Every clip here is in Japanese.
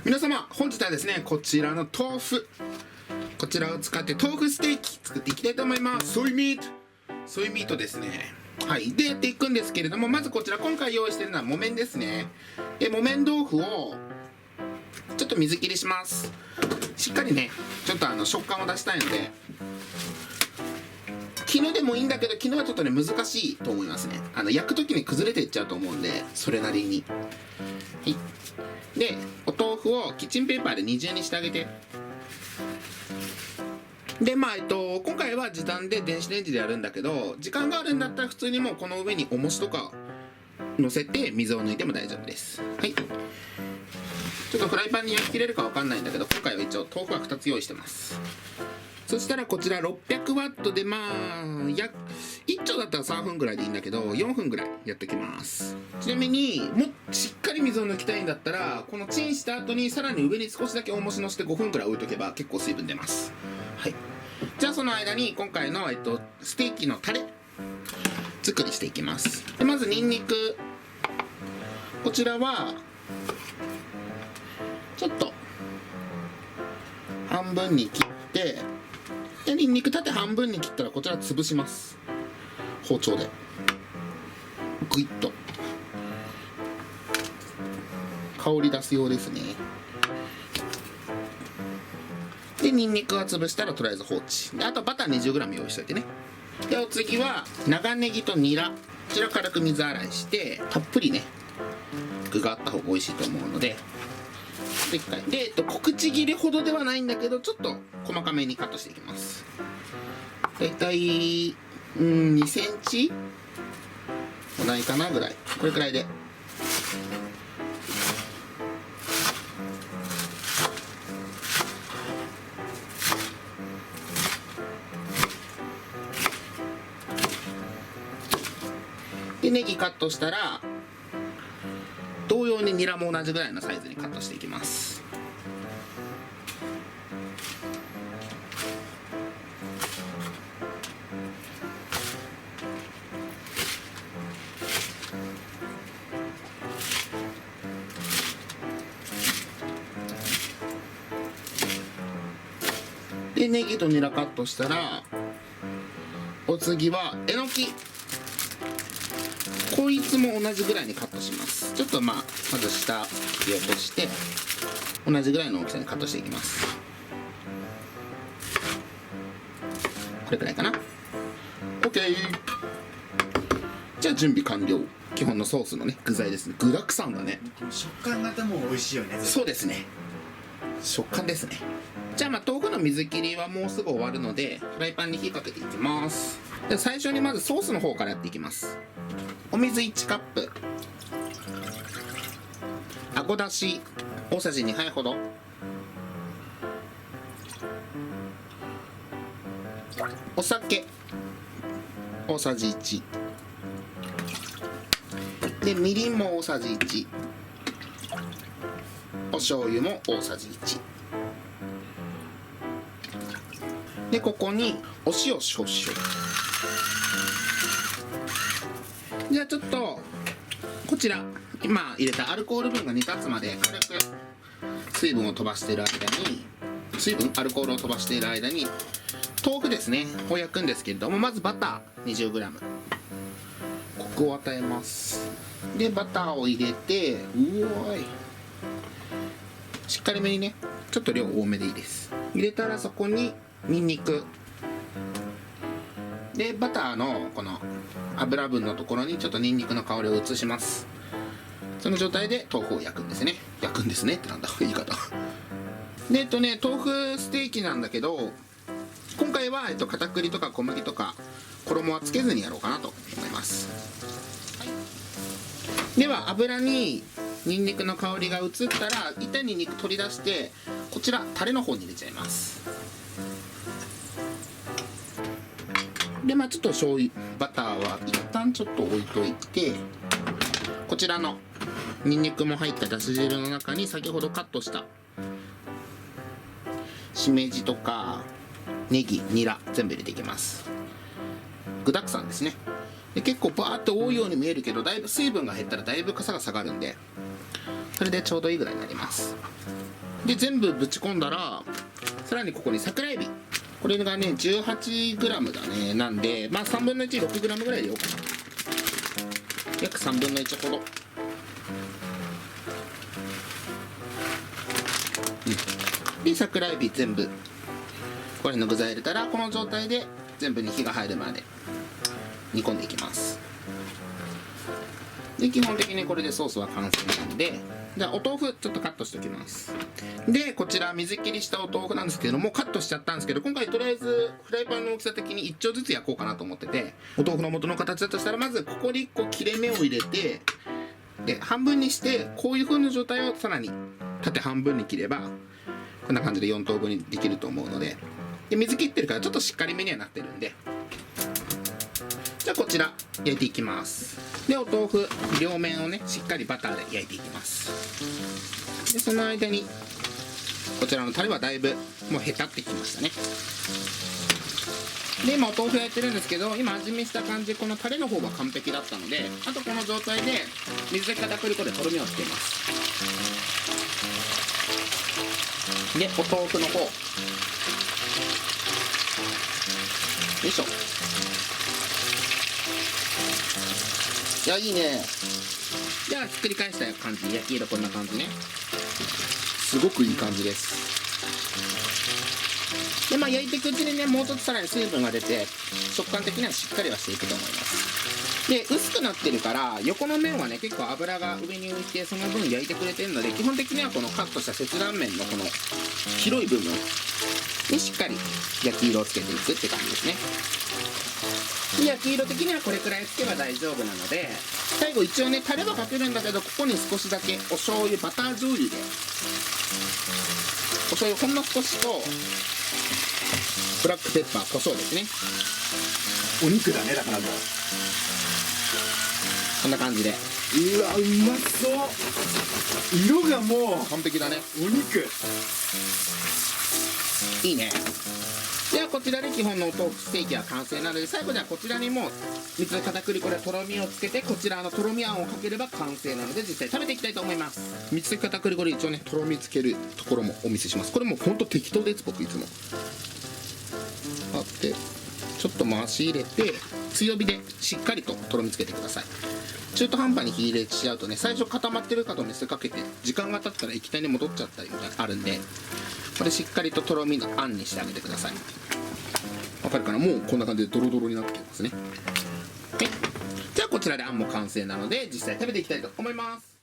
皆様、本日はですね、こちらの豆腐、こちらを使って豆腐ステーキ作っていきたいと思います。ソイミートですね。はい。で、やっていくんですけれども、まずこちら、今回用意しているのは木綿ですね。で、木綿豆腐をちょっと水切りします。しっかりね、ちょっと食感を出したいので、絹でもいいんだけど、絹はちょっとね、難しいと思いますね。焼くときに崩れていっちゃうと思うんで、それなりに。はい。で、お豆腐をキッチンペーパーで二重にしてあげて。で、今回は時短で電子レンジでやるんだけど、時間があるんだったら普通にもうこの上に重しとか乗せて水を抜いても大丈夫です。はい。ちょっとフライパンに焼き切れるかわかんないんだけど、今回は一応豆腐は2つ用意してます。そしたらこちら600ワットで1丁だったら3分ぐらいでいいんだけど、4分ぐらいやっておきます。ちなみにもうしっかり水を抜きたいんだったら、このチンした後にさらに上に少しだけ重しのして5分くらい置いとけば結構水分出ます。はい。じゃあその間に今回の、ステーキのタレ作りしていきます。でまずニンニク、こちらはちょっと半分に切って、でニンニク縦半分に切ったらこちら潰します。包丁でグイッと香り出すようですね。でニンニクが潰したらとりあえず放置で、あとバター 20g 用意しといてね。でお次は長ネギとニラ、こちら軽く水洗いしてたっぷりね具があった方が美味しいと思うので、で小口切りほどではないんだけど、ちょっと細かめにカットしていきます。だいたい2センチもないかなぐらい、これくらいで。でネギカットしたら同様にニラも同じぐらいのサイズにカットしていきます。でネギとニラカットしたら、お次はえのき、こいつも同じぐらいにカットします。ちょっとまず下切り落として同じぐらいの大きさにカットしていきます。これくらいかな。 OK。 じゃあ準備完了。基本のソースのね具材ですね。具だくさんだね。食感がもう美味しいよね。そうですね、食感ですね。じゃあ豆腐の水切りはもうすぐ終わるので、フライパンに火かけていきます。で最初にまずソースの方からやっていきます。お水1カップ、あごだし大さじ2杯ほど、お酒大さじ1で、みりんも大さじ1、お醤油も大さじ1で、ここにお塩少々。じゃあちょっとこちら今入れたアルコール分が煮立つまで軽く水分を飛ばしている間に、アルコールを飛ばしている間に豆腐ですねを焼くんですけれども、まずバター 20g コクを与えます。でバターを入れて、しっかりめにね、ちょっと量多めでいいです。入れたらそこにニンニクで、バターのこの油分のところにちょっとニンニクの香りを移します。その状態で豆腐を焼くんですね。焼くんですねってなんだ言い方で豆腐ステーキなんだけど、今回は片栗とか小麦とか衣はつけずにやろうかなと思います。はい、では油にニンニクの香りが移ったら、一旦ニンニク取り出して、こちらタレの方に入れちゃいます。でちょっと醤油バターは一旦ちょっと置いといて、こちらのニンニクも入っただし汁の中に先ほどカットしたしめじとかネギ、ニラ全部入れていきます。具だくさんですね。で結構バーッと多いように見えるけど、だいぶ水分が減ったらだいぶかさが下がるんで、それでちょうどいいぐらいになります。で全部ぶち込んだら、さらにここに桜エビ、これがね 18g だね。なんでまあ3分の1、6g ぐらい入れようかな。約3分の1ほど、で桜エビ全部これの具材入れたら、この状態で全部に火が入るまで煮込んでいきます。で基本的にこれでソースは完成なので、じゃあお豆腐ちょっとカットしておきます。でこちら水切りしたお豆腐なんですけども、カットしちゃったんですけど、今回とりあえずフライパンの大きさ的に1丁ずつ焼こうかなと思ってて、お豆腐の元の形だとしたら、まずここに1個切れ目を入れて、で半分にして、こういう風な状態をさらに縦半分に切ればこんな感じで4等分にできると思うので、で水切ってるからちょっとしっかりめにはなってるんで、じゃあこちら焼いていきます。でお豆腐両面をねしっかりバターで焼いていきます。でその間にこちらのタレはだいぶもうへたってきましたね。で今お豆腐焼いてるんですけど、今味見した感じ、このタレの方が完璧だったので、あとこの状態で水で片栗粉でとろみをつけます。でお豆腐の方よいしょ。いやいいね。じゃあひっくり返した感じ、焼き色こんな感じね。すごくいい感じです。でまあ焼いていくうちにね、もうちょっとさらに水分が出て食感的にはしっかりはしていくと思います。で薄くなってるから横の面はね結構油が上に浮いて、その分焼いてくれてるので、基本的にはこのカットした切断面のこの広い部分にしっかり焼き色をつけていくって感じですね。で焼き色的にはこれくらいつけば大丈夫なので、最後一応ねタレはかけるんだけど、ここに少しだけお醤油、バター醤油でお醤油ほんの少しとブラックペッパー、胡椒ですね。お肉だね、だからもうこんな感じで、うわうまそう。色がもう完璧だね。お肉いいね。ではこちらで基本のお豆腐ステーキは完成なので、最後じゃあこちらにも水片栗粉でとろみをつけて、こちらのとろみあんをかければ完成なので、実際食べていきたいと思います。水片栗粉で一応ねとろみつけるところもお見せします。これもうほんと適当です。僕いつもあってちょっと回し入れて、強火でしっかりととろみつけてください。中途半端に火入れしちゃうとね、最初固まってるかと見せかけて時間が経ったら液体に戻っちゃったりみたいなのあるんで、これしっかりととろみのあんにしてあげてください。わかるかな。もうこんな感じでドロドロになってきますね。はい、じゃあこちらであんも完成なので、実際食べていきたいと思います。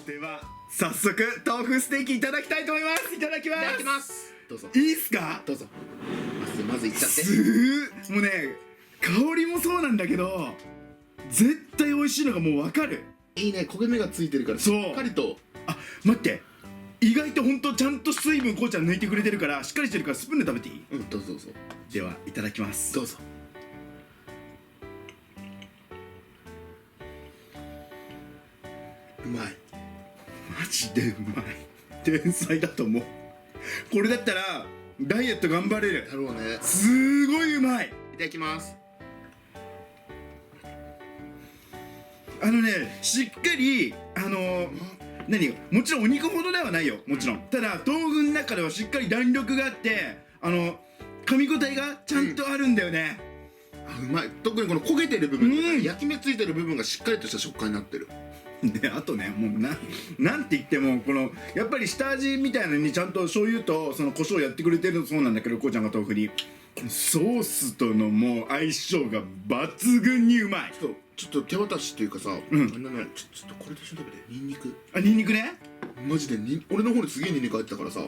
では早速豆腐ステーキいただきたいと思います。いただきます。いただきます。どうぞいいっすか。どうぞ。まずいっちゃって。もうね、香りもそうなんだけど絶対美味しいのがもう分かる。いいね、焦げ目がついてるからしそうっかりと。あ、待って、意外とほんとちゃんと水分こうちゃん抜いてくれてるからしっかりしてるから、スプーンで食べていい？うん、どうぞどうぞ。ではいただきます。どうぞ。うまい。マジでうまい。天才だと思う。これだったらダイエット頑張れる。だろうね。すごいうまい。いただきます。しっかりもちろんお肉ほどではないよ、もちろん。ただ豆腐の中ではしっかり弾力があって噛み応えがちゃんとあるんだよね。あ、うまい。特にこの焦げてる部分、うん焼き目ついてる部分がしっかりとした食感になってる。であとね、もうなんて言ってもやっぱり下味みたいなのにちゃんと醤油とその胡椒やってくれてるそうなんだけど、こうちゃんが豆腐にこのソースとのもう相性が抜群にうまい。ちょっと手渡しっていうかさ、んちょっとこれと一緒に食べて。ニンニク。あ、ニンニクね。マジで俺の方にすげえニンニク入ってたからさ、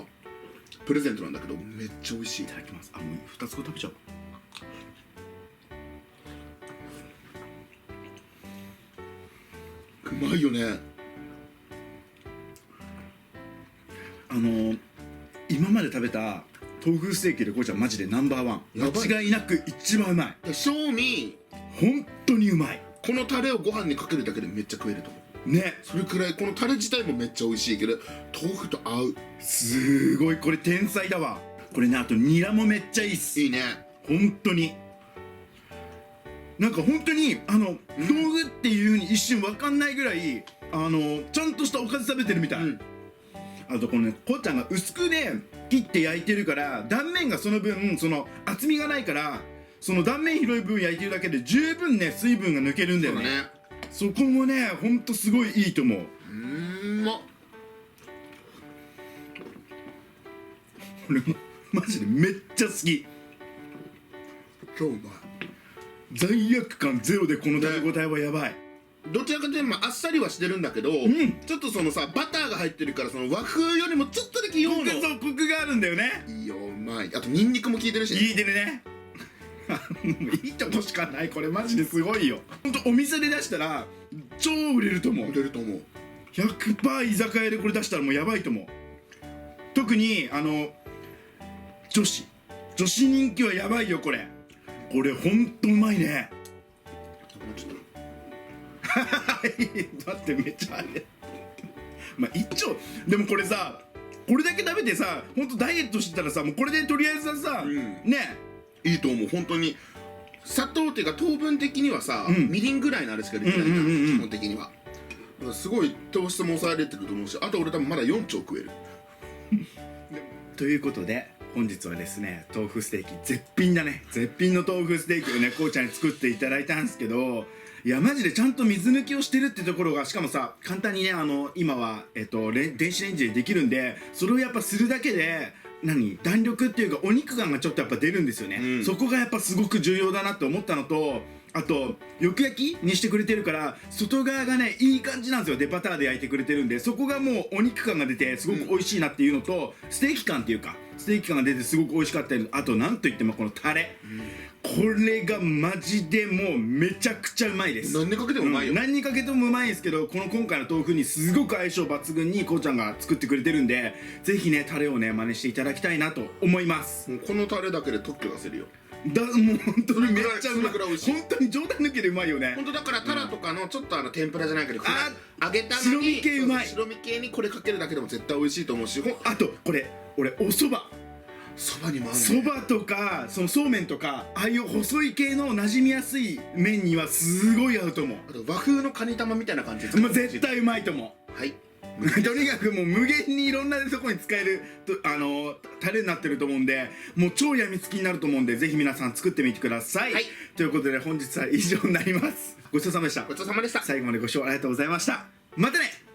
プレゼントなんだけどめっちゃ美味しい。いただきます。あ、もう2つこ食べちゃおう。うまいよね。今まで食べた豆腐ステーキでこうちゃんマジでナンバーワン、やばい間違いなく一番うまい。正味本当にうまいこのタレをご飯にかけるだけでめっちゃ食えると思う。ね。それくらいこのタレ自体もめっちゃ美味しいけど豆腐と合う。すごい、これ天才だわ。これね、あとニラもめっちゃいいっす。いいね。本当になんか本当に豆腐っていう風に一瞬わかんないぐらいちゃんとしたおかず食べてるみたい、あとこのね、こうちゃんが薄くで切って焼いてるから断面がその分その厚みがないから、その断面広い分焼いてるだけで十分ね水分が抜けるんだよね。そこもねほんとすごいいいと思う。これマジでめっちゃ好き。超うまい。罪悪感ゼロでこの食べ応えはやばい。どちらかというとあっさりはしてるんだけど、ちょっとそのさバターが入ってるからその和風よりもちょっとだけ洋のそうコクがあるんだよね。いいよ、うまい。あとニンニクも効いてるし、いいてるねいいとこしかない。これマジですごいよ。ほんとお店で出したら超売れると思う。売れると思う。 100% 居酒屋でこれ出したらもうやばいと思う。特に女子人気はやばいよ。これほんとうまいね。ちょっ待ってめっちゃあれまあ一丁でもこれさ、これだけ食べてさほんとダイエットしてたらさもうこれでとりあえずさ、ねいいと思う。本当に砂糖っていうか糖分的にはさ、みりんぐらいのあれしか出てないじゃん、基本的には。だからすごい糖質も抑えれてると思うし、あと俺多分まだ4丁食えるということで本日はですね、豆腐ステーキ絶品だね、絶品の豆腐ステーキをねこうちゃんに作っていただいたんですけど、いやマジでちゃんと水抜きをしてるってところが、しかもさ簡単にね今は電子レンジでできるんで、それをやっぱするだけで弾力っていうかお肉感がちょっとやっぱ出るんですよね、そこがやっぱすごく重要だなって思ったのと、あとよく焼きにしてくれてるから外側がねいい感じなんですよ。でバターで焼いてくれてるんで、そこがもうお肉感が出てすごく美味しいなっていうのと、ステーキ感っていうかステーキ感が出てすごく美味しかったり、あとなんといってもこのタレ、これがマジでもうめちゃくちゃうまいです。何にかけてもうまいよ、何にかけてもうまいんですけど、今回の豆腐にすごく相性抜群にこうちゃんが作ってくれてるんで、ぜひねタレをね真似していただきたいなと思います。もうこのタレだけで特許出せるよ。もう本当にめっちゃうまい。それぐらい美味しい。本当に冗談抜けでうまいよね。本当だからタラとかのちょっと天ぷらじゃないけど、揚げたの白に身系うまい。白身系にこれかけるだけでも絶対美味しいと思うし、あとこれ俺お蕎麦、そばにも合うね。そばとかそのそうめんとかああいう細い系の馴染みやすい麺にはすごい合うと思う。あと和風のカニ玉みたいな感じでもう絶対うまいと思う。はい。とにかくもう無限にいろんなとこに使えるタレになってると思うんで、もう超やみつきになると思うんで、ぜひ皆さん作ってみてください、はい、ということで本日は以上になります。ごちそうさまでした。ごちそうさまでした。最後までご視聴ありがとうございました。またね。